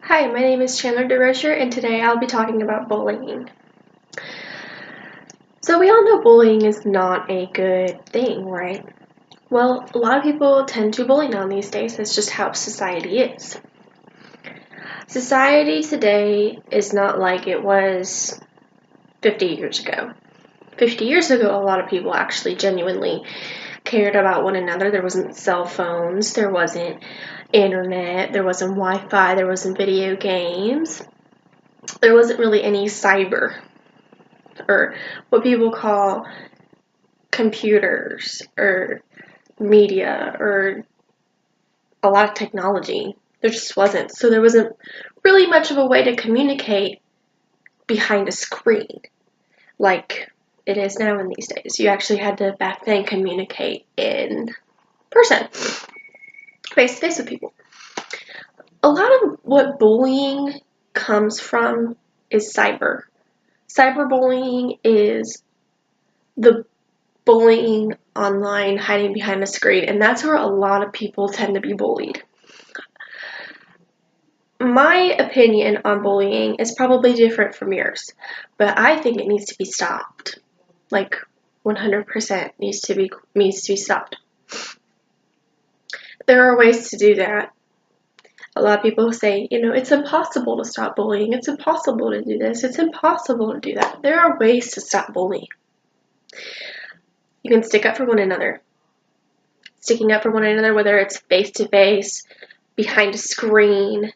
Hi, my name is Chandler DeRocher, and today I'll be talking about bullying. So we all know bullying is not a good thing, right? Well, a lot of people tend to bully now these days. That's just how society is. Society today is not like it was 50 years ago. 50 years ago, a lot of people actually genuinely cared about one another. There wasn't cell phones, there wasn't internet, there wasn't Wi-Fi, there wasn't video games. There wasn't really any cyber, or what people call computers, or media, or a lot of technology. There just wasn't. So there wasn't really much of a way to communicate behind a screen like it is now in these days. You actually had to back then communicate in person, face to face with people. A lot of what bullying comes from is cyber. Cyberbullying is the bullying online, hiding behind a screen, and that's where a lot of people tend to be bullied. My opinion on bullying is probably different from yours, but I think it needs to be stopped. Like 100% needs to be stopped. There are ways to do that. A lot of people say, it's impossible to stop bullying. It's impossible to do this. It's impossible to do that. There are ways to stop bullying. You can stick up for one another. Sticking up for one another, whether it's face to face, behind a screen,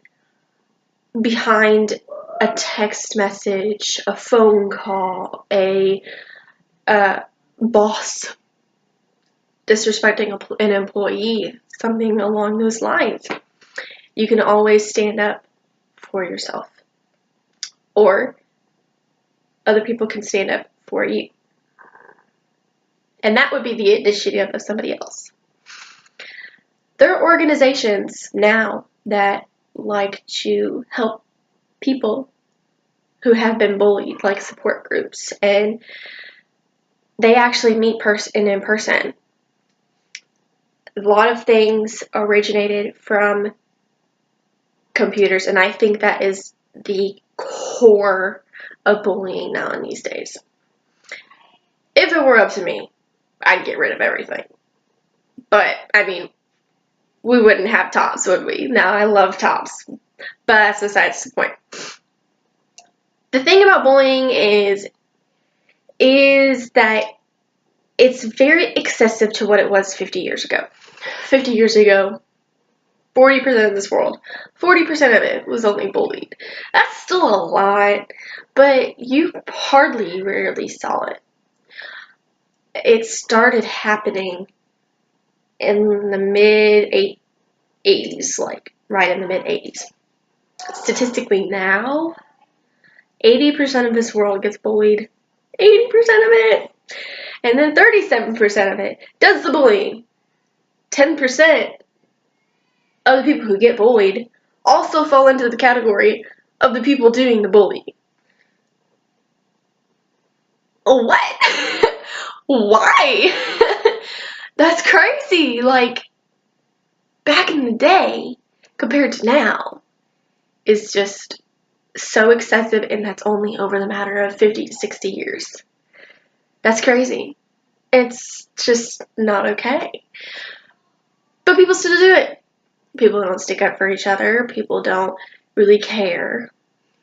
behind a text message, a phone call, a boss disrespecting an employee, something along those lines. You can always stand up for yourself, or other people can stand up for you. And that would be the initiative of somebody else. There are organizations now that like to help people who have been bullied, like support groups, and they actually meet in person. A lot of things originated from computers, and I think that is the core of bullying now in these days. If it were up to me, I'd get rid of everything. But, we wouldn't have tops, would we? Now, I love tops, but that's besides the point. The thing about bullying is that it's very excessive to what it was 50 years ago. 50 years ago, 40% of this world, 40% of it was only bullied. That's still a lot, but you rarely saw it. It started happening in the mid-80s, like right in the mid-80s. Statistically now, 80% of this world gets bullied. 80% of it. And then 37% of it does the bullying. 10% of the people who get bullied also fall into the category of the people doing the bullying. What? Why? That's crazy. Like, back in the day, compared to now, is just so excessive, and that's only over the matter of 50 to 60 years. That's crazy. It's just not okay. But people still do it. People don't stick up for each other. People don't really care.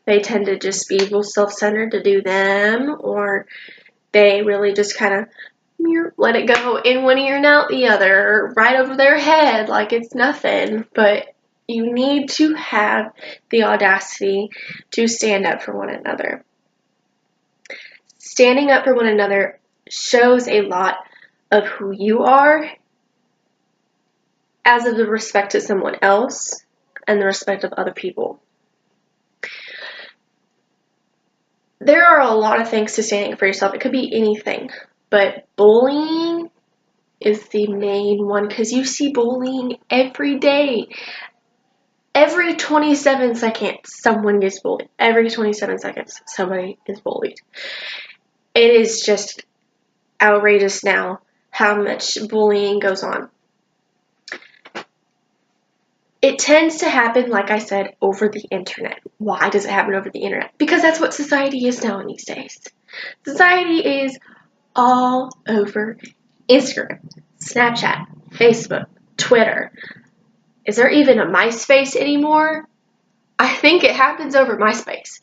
They tend to just be real self-centered to do them, or they really just kind of let it go in one ear and out the other, right over their head like it's nothing. But you need to have the audacity to stand up for one another. Standing up for one another shows a lot of who you are as of the respect to someone else and the respect of other people. There are a lot of things to standing up for yourself. It could be anything, but bullying is the main one, because you see bullying every day. Every 27 seconds, someone gets bullied. Every 27 seconds, somebody is bullied. It is just outrageous now how much bullying goes on. It tends to happen, like I said, over the internet. Why does it happen over the internet? Because that's what society is now these days. Society is all over Instagram, Snapchat, Facebook, Twitter. Is there even a MySpace anymore? I think it happens over MySpace.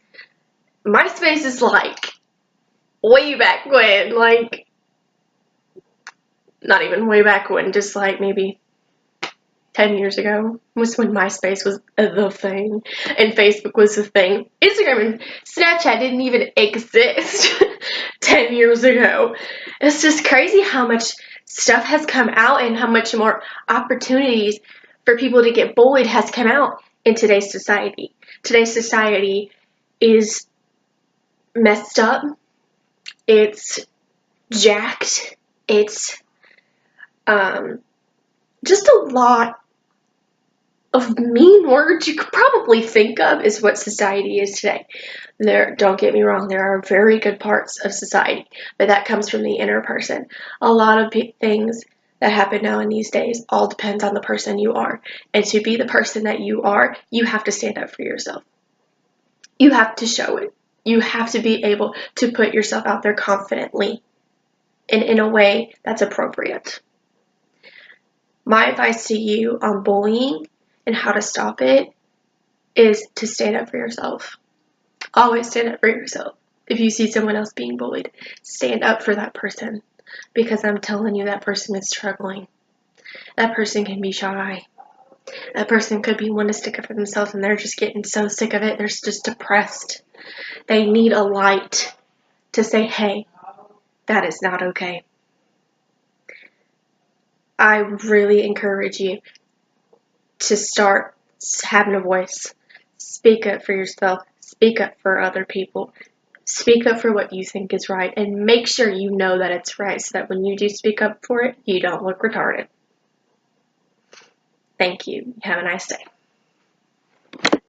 MySpace is like way back when, like not even way back when, just like maybe 10 years ago was when MySpace was the thing and Facebook was the thing. Instagram and Snapchat didn't even exist 10 years ago. It's just crazy how much stuff has come out and how much more opportunities for people to get bullied has come out in today's society. Today's society is messed up. It's jacked. It's just a lot of mean words you could probably think of is what society is today. Don't get me wrong, there are very good parts of society, but that comes from the inner person. A lot of things that happen now in these days all depends on the person you are. And to be the person that you are, you have to stand up for yourself. You have to show it. You have to be able to put yourself out there confidently and in a way that's appropriate. My advice to you on bullying and how to stop it is to stand up for yourself. Always stand up for yourself. If you see someone else being bullied, stand up for that person, because I'm telling you, that person is struggling. That person can be shy. That person could be wanting to stick up for themselves and they're just getting so sick of it, they're just depressed. They need a light to say, hey, that is not okay. I really encourage you to start having a voice. Speak up for yourself. Speak up for other people. Speak up for what you think is right, and make sure you know that it's right so that when you do speak up for it, you don't look retarded. Thank you. Have a nice day.